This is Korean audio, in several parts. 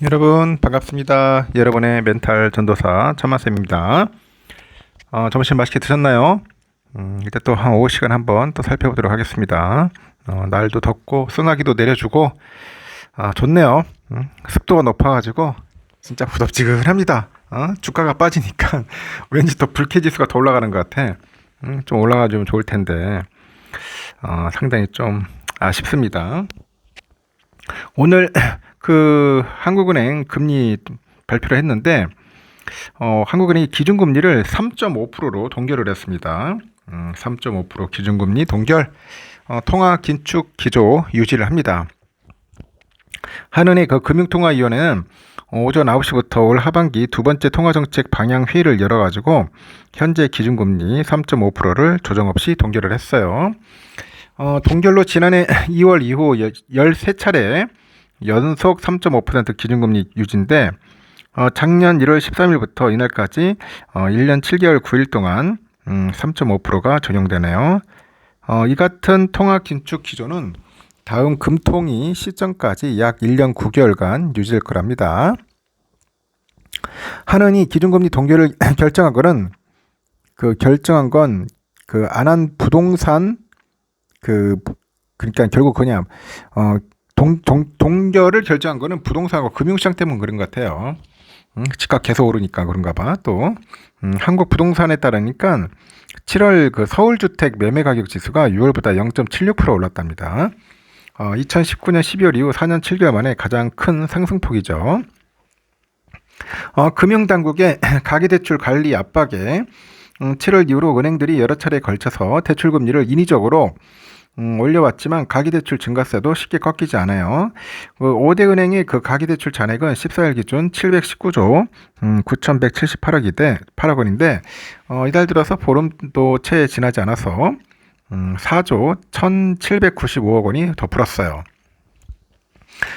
여러분 반갑습니다. 여러분의 멘탈 전도사 천만쌤입니다. 점심 맛있게 드셨나요? 이제 또 한 오후 시간 한번 또 살펴보도록 하겠습니다. 날도 덥고 소나기도 내려주고 좋네요. 습도가 높아가지고 진짜 부덥지근합니다. 주가가 빠지니까 왠지 더 불쾌지수가 더 올라가는 것 같아. 좀 올라가주면 좋을 텐데 상당히 좀 아쉽습니다. 오늘 그 한국은행 금리 발표를 했는데 한국은행이 기준금리를 3.5%로 동결을 했습니다. 3.5% 기준금리 동결, 통화 긴축 기조 유지를 합니다. 한은의 그 금융통화위원회는 오전 9시부터 올 하반기 두 번째 통화정책 방향 회의를 열어가지고 현재 기준금리 3.5%를 조정 없이 동결을 했어요. 동결로 지난해 2월 이후 13차례 연속 3.5% 기준금리 유지인데 작년 1월 13일부터 이날까지 1년 7개월 9일 동안 3.5%가 적용되네요. 이 같은 통화 긴축 기조는 다음 금통위 시점까지 약 1년 9개월간 유지될 거랍니다. 한은이 기준금리 동결을 결정한 건 안한 부동산 그러니까 결국 그냥 동결을 결정한 거는 부동산하고 금융시장 때문에 그런 것 같아요. 집값 계속 오르니까 그런가 봐. 또 한국 부동산에 따르니까 7월 그 서울주택 매매 가격 지수가 6월보다 0.76% 올랐답니다. 2019년 12월 이후 4년 7개월 만에 가장 큰 상승폭이죠. 금융당국의 가계대출 관리 압박에 7월 이후로 은행들이 여러 차례에 걸쳐서 대출금리를 인위적으로 올려왔지만 가계대출 증가세도 쉽게 꺾이지 않아요. 5대 은행의 그 가계대출 잔액은 14일 기준 719조 9,178억 원인데 이달 들어서 보름도 채 지나지 않아서 4조 1,795억 원이 더 불었어요.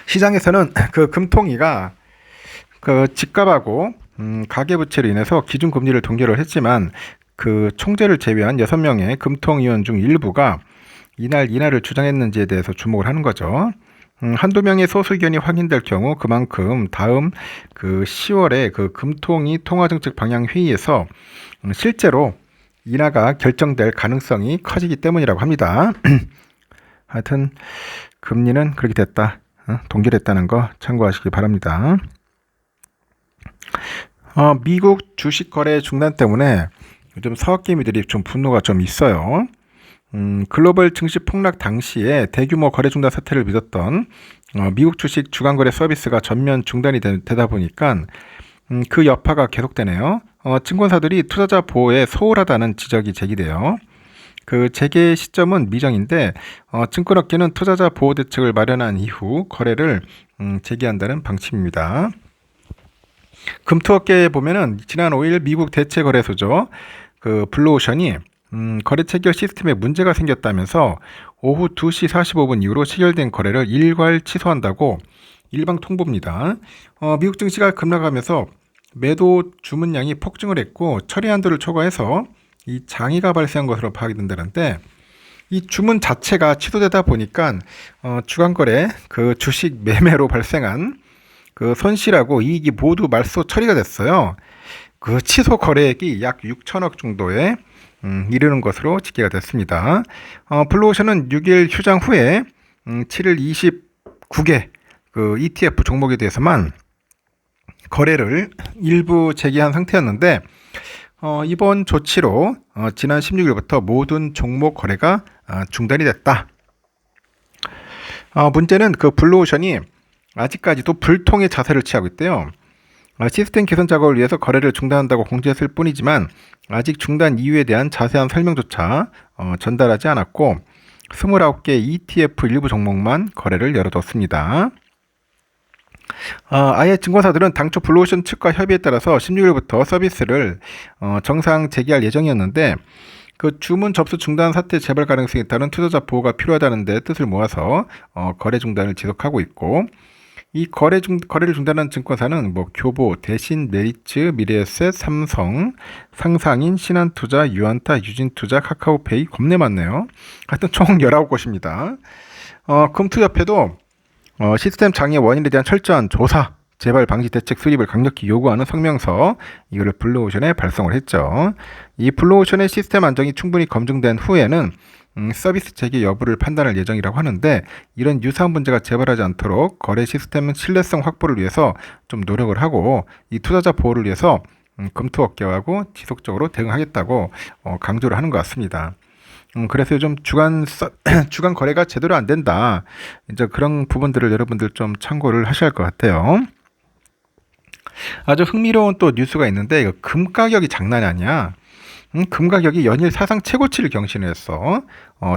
시장에서는 그 금통위가 그 집값하고 가계부채로 인해서 기준금리를 동결을 했지만 그 총재를 제외한 6명의 금통위원 중 일부가 이날을 주장했는지에 대해서 주목을 하는 거죠. 한두 명의 소수 의견이 확인될 경우 그만큼 다음 그 10월에 그 금통위 통화정책 방향 회의에서 실제로 인하가 결정될 가능성이 커지기 때문이라고 합니다. 하여튼 금리는 그렇게 됐다. 동결했다는 거 참고하시기 바랍니다. 미국 주식 거래 중단 때문에 요즘 서학개미들이 좀 분노가 좀 있어요. 글로벌 증시 폭락 당시에 대규모 거래 중단 사태를 믿었던 미국 주식 주간거래 서비스가 전면 중단이 되다 보니까 그 여파가 계속되네요. 증권사들이 투자자 보호에 소홀하다는 지적이 제기돼요. 그 재개 시점은 미정인데 증권업계는 투자자 보호 대책을 마련한 이후 거래를 재개한다는 방침입니다. 금투업계에 보면은 지난 5일 미국 대체거래소죠. 그 블루오션이 거래 체결 시스템에 문제가 생겼다면서 오후 2시 45분 이후로 체결된 거래를 일괄 취소한다고 일방 통보입니다. 미국 증시가 급락하면서 매도 주문량이 폭증을 했고 처리 한도를 초과해서 이 장애가 발생한 것으로 파악이 된다는데 이 주문 자체가 취소되다 보니까 주간거래 그 주식 매매로 발생한 그 손실하고 이익이 모두 말소 처리가 됐어요. 그 취소 거래액이 약 6천억 정도에 이르는 것으로 집계가 됐습니다. 블루오션은 6일 휴장 후에 7일 29개 그 ETF 종목에 대해서만 거래를 일부 재개한 상태였는데 이번 조치로 지난 16일부터 모든 종목 거래가 중단이 됐다. 문제는 그 블루오션이 아직까지도 불통의 자세를 취하고 있대요. 시스템 개선 작업을 위해서 거래를 중단한다고 공지했을 뿐이지만 아직 중단 이유에 대한 자세한 설명조차 전달하지 않았고 29개 ETF 일부 종목만 거래를 열어뒀습니다. 아예 증권사들은 당초 블루오션 측과 협의에 따라서 16일부터 서비스를 정상 재개할 예정이었는데 그 주문 접수 중단 사태 재발 가능성에 따른 투자자 보호가 필요하다는 데 뜻을 모아서 거래 중단을 지속하고 있고 이 거래를 중단한 증권사는 교보, 대신, 메리츠, 미래에셋, 삼성, 상상인, 신한투자, 유안타, 유진투자, 카카오페이 겁내 많네요. 하여튼 총 19곳입니다. 금투협회도 시스템 장애 원인에 대한 철저한 조사 재발 방지 대책 수립을 강력히 요구하는 성명서, 이거를 블루오션에 발송을 했죠. 이 블루오션의 시스템 안정이 충분히 검증된 후에는 서비스 재개 여부를 판단할 예정이라고 하는데, 이런 유사한 문제가 재발하지 않도록 거래 시스템 신뢰성 확보를 위해서 좀 노력을 하고 이 투자자 보호를 위해서 검토업계하고 지속적으로 대응하겠다고 강조를 하는 것 같습니다. 그래서 요즘 주간 거래가 제대로 안 된다. 이제 그런 부분들을 여러분들 좀 참고를 하셔야 할 것 같아요. 아주 흥미로운 또 뉴스가 있는데, 이거 금 가격이 장난이 아니야. 금 가격이 연일 사상 최고치를 경신했어.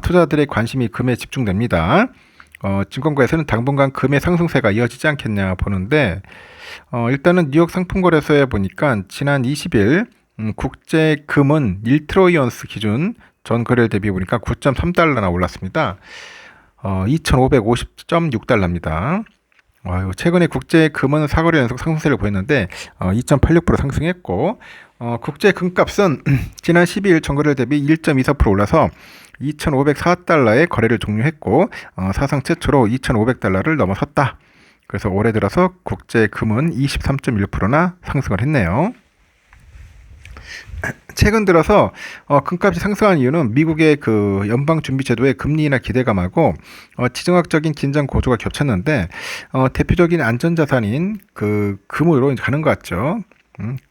투자자들의 관심이 금에 집중됩니다. 증권가에서는 당분간 금의 상승세가 이어지지 않겠냐 보는데, 일단은 뉴욕 상품거래소에 보니까 지난 20일 국제 금은 1트로이언스 기준 전 거래일 대비 보니까 9.3달러나 올랐습니다. 2,550.6달러입니다. 최근에 국제 금은 4거래 연속 상승세를 보였는데 2.86% 상승했고, 국제 금값은 지난 12일 전거래일 대비 1.24% 올라서 2,504달러에 거래를 종료했고, 사상 최초로 2,500달러를 넘어섰다. 그래서 올해 들어서 국제 금은 23.1%나 상승을 했네요. 최근 들어서 금값이 상승한 이유는 미국의 그 연방준비제도의 금리 인하 기대감하고 지정학적인 긴장 고조가 겹쳤는데, 대표적인 안전자산인 그 금으로 가는 것 같죠.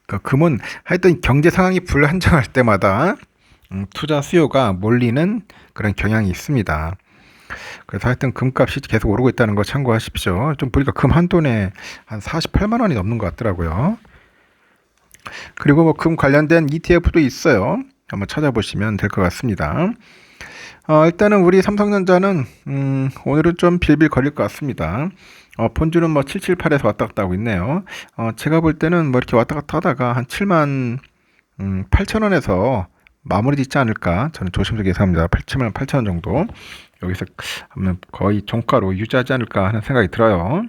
그 금은 하여튼 경제 상황이 불안정할 때마다 투자 수요가 몰리는 그런 경향이 있습니다. 그래서 하여튼 금값이 계속 오르고 있다는 거 참고하십시오. 좀 보니까 금 한 돈에 한 48만 원이 넘는 것 같더라고요. 그리고 뭐 금 관련된 ETF도 있어요. 한번 찾아보시면 될 것 같습니다. 일단은 우리 삼성전자는 오늘은 좀 빌빌 거릴 것 같습니다. 본주는 뭐 778에서 왔다 갔다 하고 있네요. 제가 볼 때는 뭐 이렇게 왔다 갔다 하다가 한 7만 8천 원에서 마무리 짓지 않을까, 저는 조심스럽게 예상합니다. 7만 8천 원 정도 여기서 하면 거의 종가로 유지하지 않을까 하는 생각이 들어요.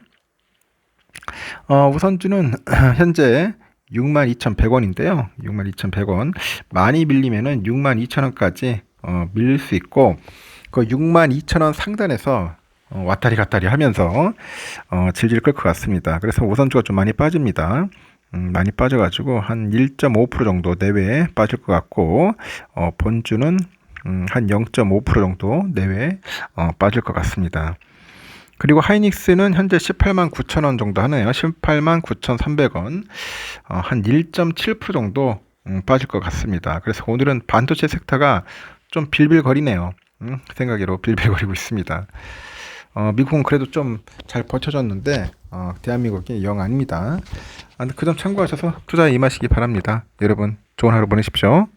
우선주는 현재 62,100원인데요. 62,100원. 많이 밀리면은 62,000원까지 밀릴 수 있고, 그 62,000원 상단에서 왔다리 갔다리 하면서 질질 끌 것 같습니다. 그래서 우선주가 좀 많이 빠집니다. 많이 빠져가지고 한 1.5% 정도 내외에 빠질 것 같고, 본주는 한 0.5% 정도 내외에 빠질 것 같습니다. 그리고 하이닉스는 현재 18만 9천 원 정도 하네요. 18만 9,300원. 한 1.7% 정도 빠질 것 같습니다. 그래서 오늘은 반도체 섹터가 좀 빌빌거리네요. 생각으로 빌빌거리고 있습니다. 미국은 그래도 좀 잘 버텨줬는데 대한민국이 영 아닙니다. 그 점 참고하셔서 투자에 임하시기 바랍니다. 여러분 좋은 하루 보내십시오.